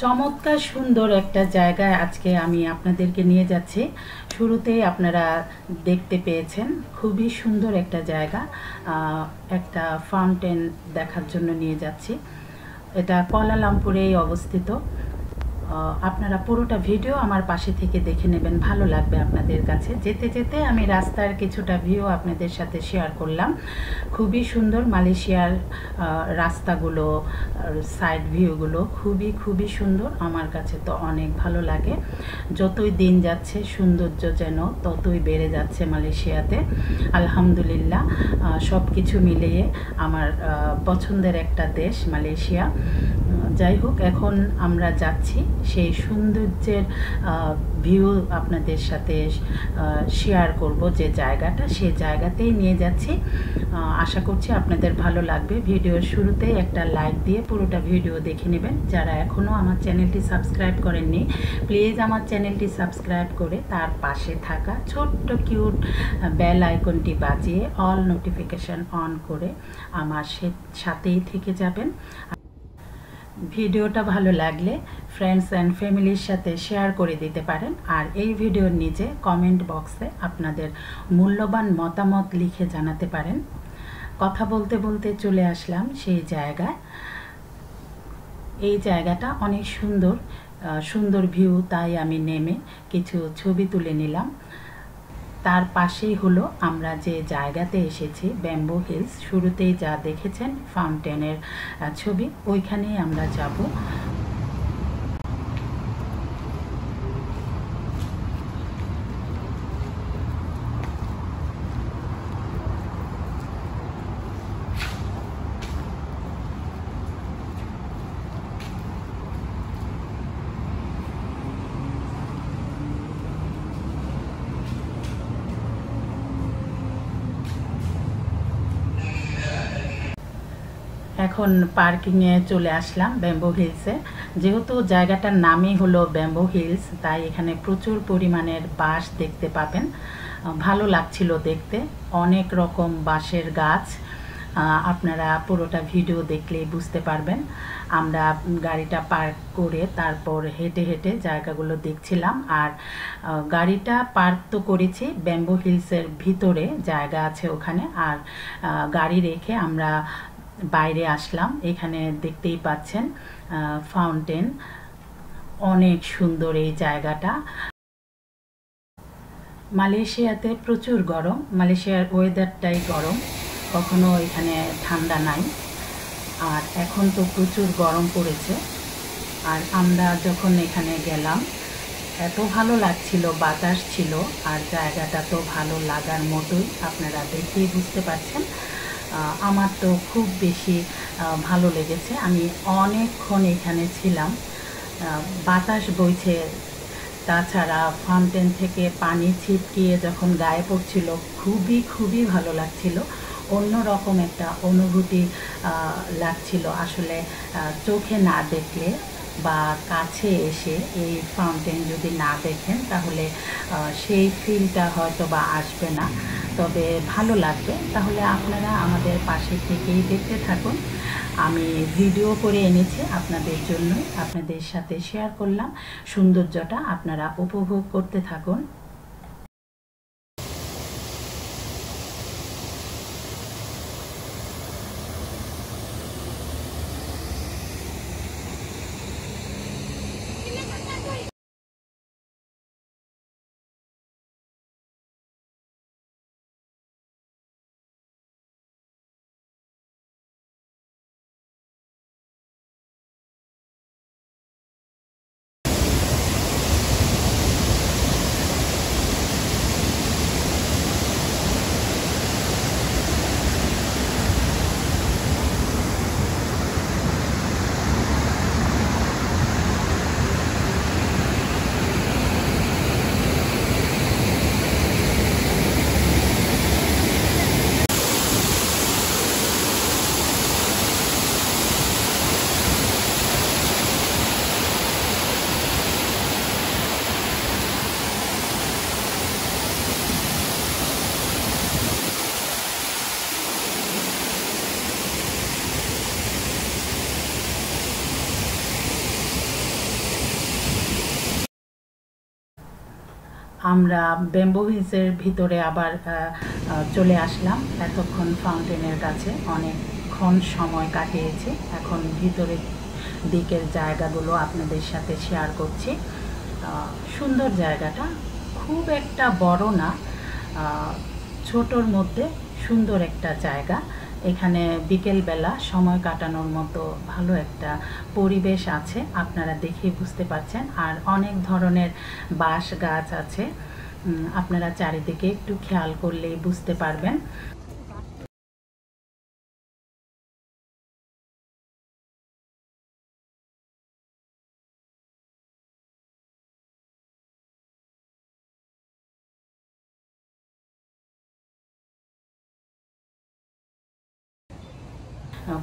চমৎকার সুন্দর একটা জায়গায় আজকে আমি আপনাদেরকে নিয়ে যাচ্ছি। শুরুতেই আপনারা দেখতে পেয়েছেন খুবই সুন্দর একটা জায়গা, একটা ফাউন্টেন দেখার জন্য নিয়ে যাচ্ছি। এটা কুয়ালালামপুরেই অবস্থিত। আপনারা পুরোটা ভিডিও আমার পাশে থেকে দেখে নেবেন, ভালো লাগবে আপনাদের কাছে। যেতে যেতে আমি রাস্তার কিছুটা ভিউ আপনাদের সাথে শেয়ার করলাম। খুবই সুন্দর মালয়েশিয়ার রাস্তাগুলো, সাইড ভিউগুলো খুবই সুন্দর। আমার কাছে তো অনেক ভালো লাগে। যতই দিন যাচ্ছে সৌন্দর্য যেন ততই বেড়ে যাচ্ছে মালয়েশিয়াতে। আলহামদুলিল্লাহ, সব কিছু মিলিয়ে আমার পছন্দের একটা দেশ মালয়েশিয়া। যাই হোক, এখন আমরা যাচ্ছি সেই সৌন্দর্যের ভিউ আপনাদের সাথে শেয়ার করব। যে জায়গাটা, সেই জায়গাতেই নিয়ে যাচ্ছি। আশা করছি আপনাদের ভালো লাগবে। ভিডিওর শুরুতেই একটা লাইক দিয়ে পুরোটা ভিডিও দেখে নেবেন। যারা এখনও আমার চ্যানেলটি সাবস্ক্রাইব করেননি, প্লিজ আমার চ্যানেলটি সাবস্ক্রাইব করে তার পাশে থাকা ছোট্ট কিউট বেল আইকনটি বাজিয়ে অল নোটিফিকেশান অন করে আমার সাথেই থেকে যাবেন। ভিডিওটা ভালো লাগলে ফ্রেন্ডস অ্যান্ড ফ্যামিলির সাথে শেয়ার করে দিতে পারেন। আর এই ভিডিওর নিচে কমেন্ট বক্সে আপনাদের মূল্যবান মতামত লিখে জানাতে পারেন। কথা বলতে বলতে চলে আসলাম সেই জায়গায়। এই জায়গাটা অনেক সুন্দর ভিউ, তাই আমি নেমে কিছু ছবি তুলে নিলাম। তার পাশেই হলো আমরা যে জায়গাতে এসেছি, ব্যাম্বো হিলস। শুরুতেই যা দেখেছেন ফাউন্টেনের ছবি, ওইখানেই আমরা যাব। এখন পার্কিংয়ে চলে আসলাম ব্যাম্বো হিলসে। যেহেতু জায়গাটার নামই হলো ব্যাম্বো হিলস, তাই এখানে প্রচুর পরিমাণের বাঁশ দেখতে পাবেন। ভালো লাগছিল দেখতে, অনেক রকম বাঁশের গাছ। আপনারা পুরোটা ভিডিও দেখলেই বুঝতে পারবেন। আমরা গাড়িটা পার্ক করে তারপর হেঁটে হেঁটে জায়গাগুলো দেখছিলাম। আর গাড়িটা পার্ক তো করেছি ব্যাম্বো হিলসের ভিতরে, জায়গা আছে ওখানে। আর গাড়ি রেখে আমরা বাইরে আসলাম। এখানে দেখতেই পাচ্ছেন ফাউন্টেন, অনেক সুন্দর এই জায়গাটা। মালয়েশিয়াতে প্রচুর গরম, মালয়েশিয়ার ওয়েদারটাই গরম, কখনো এখানে ঠান্ডা নাই। আর এখন তো প্রচুর গরম পড়েছে। আর আমরা যখন এখানে গেলাম এত ভালো লাগছিল, বাতাস ছিল, আর জায়গাটা তো ভালো লাগার মতোই, আপনারা দেখেই বুঝতে পারছেন। আমার তো খুব বেশি ভালো লেগেছে। আমি অনেকক্ষণ এখানে ছিলাম। বাতাস বইছে, তাছাড়া ফাউন্টেন থেকে পানি ছিটকিয়ে যখন গায়ে পড়ছিল খুবই ভালো লাগছিল। অন্যরকম একটা অনুভূতি লাগছিল। আসলে চোখে না দেখলে বা কাছে এসে এই ফাউন্টেন যদি না দেখেন তাহলে সেই ফিলটা হয়তো বা আসবে না, তবে ভালো লাগবে। তাহলে আপনারা আমাদের পাশে থেকেই দেখতে থাকুন। আমি ভিডিও করে এনেছি আপনাদের জন্য, আপনাদের সাথে শেয়ার করলাম। সৌন্দর্যটা আপনারা উপভোগ করতে থাকুন। আমরা ব্যাম্বু হিলসের ভিতরে আবার চলে আসলাম। এতক্ষণ ফাউন্টেনের কাছে অনেকক্ষণ সময় কাটিয়েছি। এখন ভিতরের দিকের জায়গাগুলো আপনাদের সাথে শেয়ার করছি। সুন্দর জায়গাটা, খুব একটা বড় না, ছোটোর মধ্যে সুন্দর একটা জায়গা। এখানে বিকেলবেলা সময় কাটানোর মতো ভালো একটা পরিবেশ আছে, আপনারা দেখেই বুঝতে পারছেন। আর অনেক ধরনের বাঁশ গাছ আছে, আপনারা চারিদিকে একটু খেয়াল করলেই বুঝতে পারবেন।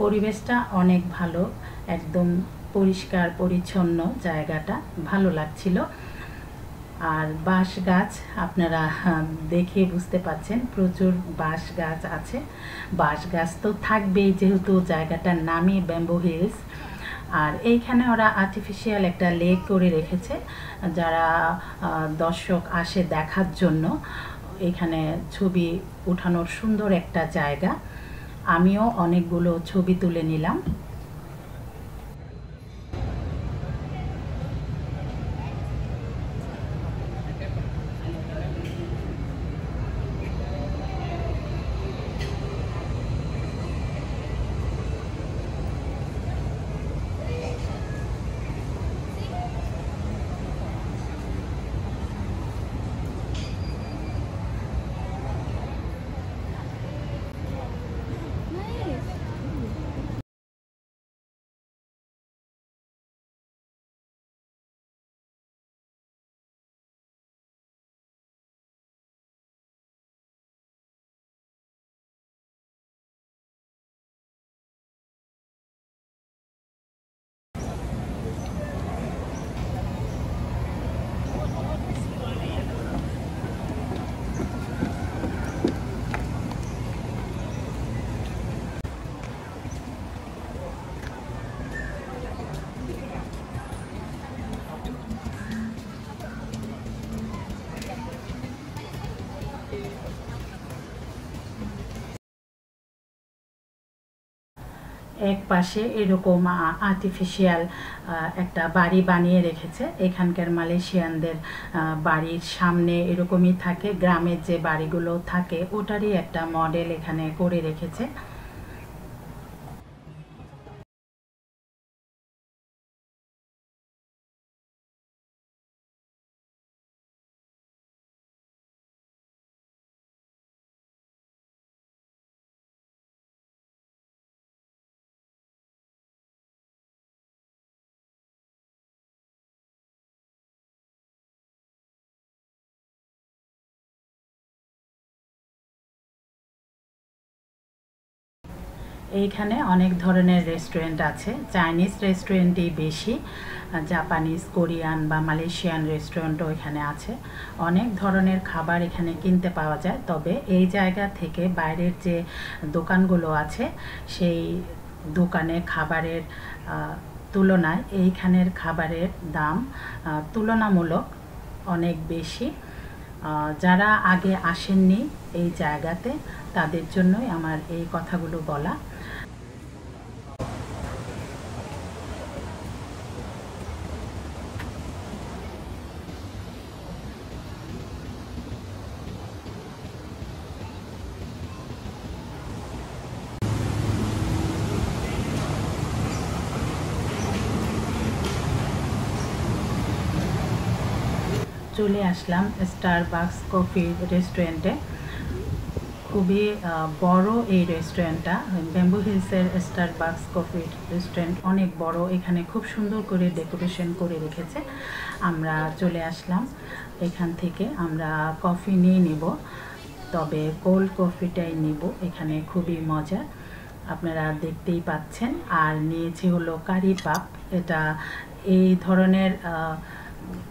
পরিবেশটা অনেক ভালো, একদম পরিষ্কার পরিচ্ছন্ন, জায়গাটা ভালো লাগছিল। আর বাঁশ গাছ আপনারা দেখে বুঝতে পাচ্ছেন, প্রচুর বাঁশ গাছ আছে। বাঁশ গাছ তো থাকবেই, যেহেতু জায়গাটার নামই ব্যাম্বু হিলস। আর এইখানে ওরা আর্টিফিশিয়াল একটা লেক করে রেখেছে, যারা দর্শক আসে দেখার জন্য। এখানে ছবি ওঠানোর সুন্দর একটা জায়গা। আমিও অনেকগুলো ছবি তুলে নিলাম। এক পাশে এরকম আর্টিফিশিয়াল একটা বাড়ি বানিয়ে রেখেছে। এখানকার মালয়েশিয়ানদের বাড়ির সামনে এরকমই থাকে, গ্রামের যে বাড়িগুলো থাকে ওটারই একটা মডেল এখানে করে রেখেছে। এইখানে অনেক ধরনের রেস্টুরেন্ট আছে, চাইনিজ রেস্টুরেন্টই বেশি, জাপানিজ, কোরিয়ান বা মালয়েশিয়ান রেস্টুরেন্টও এখানে আছে। অনেক ধরনের খাবার এখানে কিনতে পাওয়া যায়। তবে এই জায়গা থেকে বাইরের যে দোকানগুলো আছে, সেই দোকানে খাবারের তুলনায় এইখানের খাবারের দাম তুলনামূলক অনেক বেশি। যারা আগে আসেননি এই জায়গাতে, তাদের জন্যই আমার এই কথাগুলো বলা। চলে আসলাম স্টারবাকস কফি রেস্টুরেন্টে। খুবই বড় এই রেস্টুরেন্টটা, ব্যাম্বু হিলসের স্টারবাকস কফি রেস্টুরেন্ট অনেক বড়। এখানে খুব সুন্দর করে ডেকোরেশন করে রেখেছে। আমরা চলে আসলাম, এখান থেকে আমরা কফি নিয়ে নিব, তবে কোল্ড কফিটাই নিব। এখানে খুবই মজা, আপনারা দেখতেই পাচ্ছেন। আর নিয়েছি হলো কারি পাপ। এটা এই ধরনের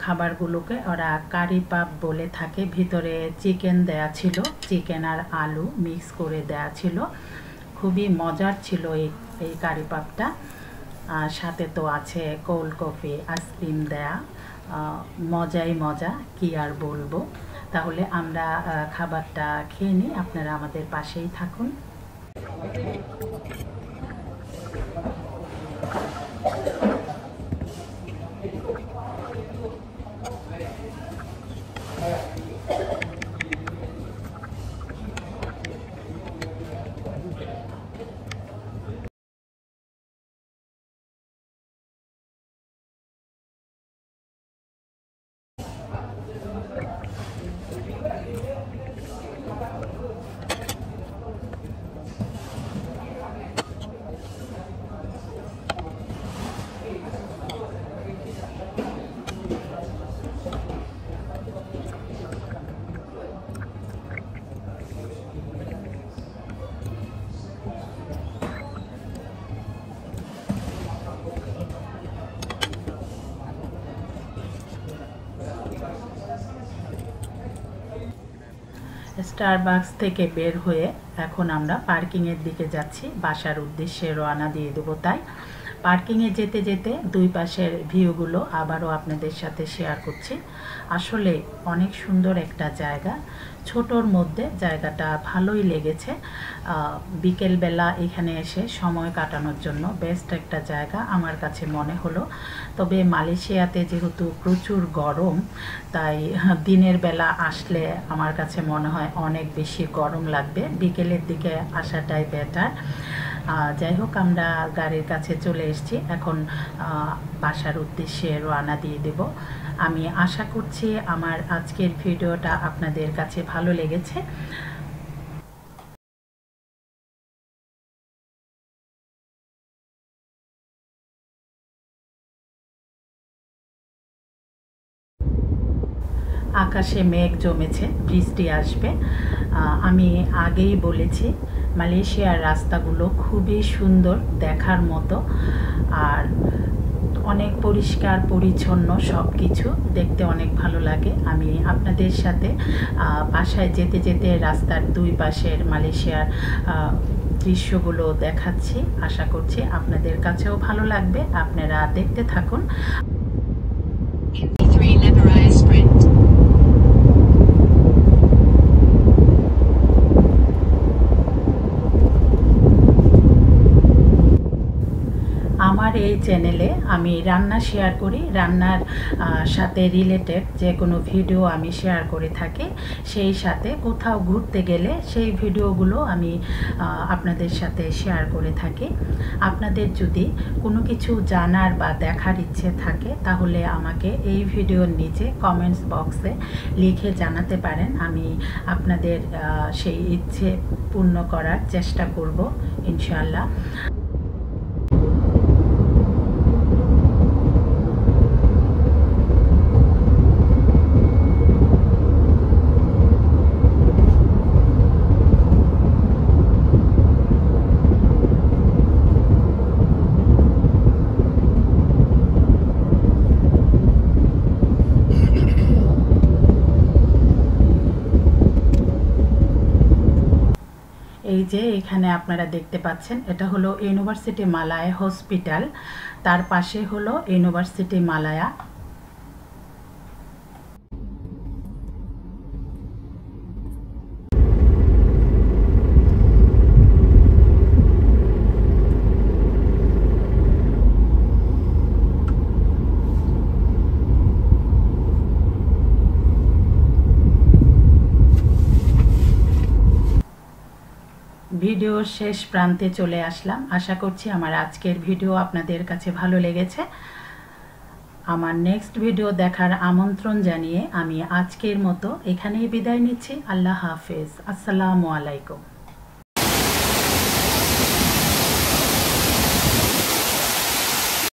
খাবারগুলোকে ওরা কারি পাপ বলে থাকে। ভিতরে চিকেন দেয়া ছিল, চিকেন আর আলু মিক্স করে দেয়া ছিল। খুবই মজার ছিল এই কারি পাপটা। আর সাথে তো আছে কোল্ড কফি, আইসক্রিম দেয়া। মজাই মজা, কি আর বলবো। তাহলে আমরা খাবারটা খেয়ে নিই, আপনারা আমাদের পাশেই থাকুন। স্টারবাকস থেকে বের হয়ে এখন আমরা পার্কিংয়ের দিকে যাচ্ছি, বাসার উদ্দেশ্যে রওনা দিয়ে দেবো। তাই পার্কিংয়ে যেতে যেতে দুই পাশের ভিউগুলো আবারও আপনাদের সাথে শেয়ার করছি। আসলে অনেক সুন্দর একটা জায়গা, ছোটোর মধ্যে জায়গাটা ভালোই লেগেছে। বিকেলবেলা এখানে এসে সময় কাটানোর জন্য বেস্ট একটা জায়গা আমার কাছে মনে হলো। তবে মালয়েশিয়াতে যেহেতু প্রচুর গরম, তাই দিনের বেলা আসলে আমার কাছে মনে হয় অনেক বেশি গরম লাগবে, বিকেলের দিকে আসাটাই বেটার। যাই হোক, আমরা গাড়ির কাছে চলে এসেছি, এখন বাসার উদ্দেশ্যে রওনা দিয়ে দেব। আমি আশা করছি আমার আজকের ভিডিওটা আপনাদের কাছে ভালো লেগেছে। আকাশে মেঘ জমেছে, বৃষ্টি আসবে। আমি আগেই বলেছি মালয়েশিয়ার রাস্তাগুলো খুবই সুন্দর, দেখার মতো, আর অনেক পরিষ্কার পরিচ্ছন্ন, সব কিছু দেখতে অনেক ভালো লাগে। আমি আপনাদের সাথে বাসায় যেতে যেতে রাস্তার দুই পাশের মালয়েশিয়ার দৃশ্যগুলো দেখাচ্ছি। আশা করছি আপনাদের কাছেও ভালো লাগবে, আপনারা দেখতে থাকুন। আমার এই চ্যানেলে আমি রান্না শেয়ার করি, রান্নার সাথে রিলেটেড যে কোনো ভিডিও আমি শেয়ার করে থাকি। সেই সাথে কোথাও ঘুরতে গেলে সেই ভিডিওগুলো আমি আপনাদের সাথে শেয়ার করে থাকি। আপনাদের যদি কোনো কিছু জানার বা দেখার ইচ্ছে থাকে তাহলে আমাকে এই ভিডিওর নিচে কমেন্টস বক্সে লিখে জানাতে পারেন। আমি আপনাদের সেই ইচ্ছে পূর্ণ করার চেষ্টা করব ইনশাআল্লাহ। এই যে এখানে আপনারা দেখতে পাচ্ছেন, এটা হলো ইউনিভার্সিটি মালায়া হসপিটাল, তার পাশে হলো ইউনিভার্সিটি মালায়া। ভিডিওর শেষ প্রান্তে চলে আসলাম। আশা করছি আমার আজকের ভিডিও আপনাদের কাছে ভালো লেগেছে। আমার নেক্সট ভিডিও দেখার আমন্ত্রণ জানিয়ে আমি আজকের মতো এখানেই বিদায় নিচ্ছি। আল্লাহ হাফেজ, আসসালামু আলাইকুম।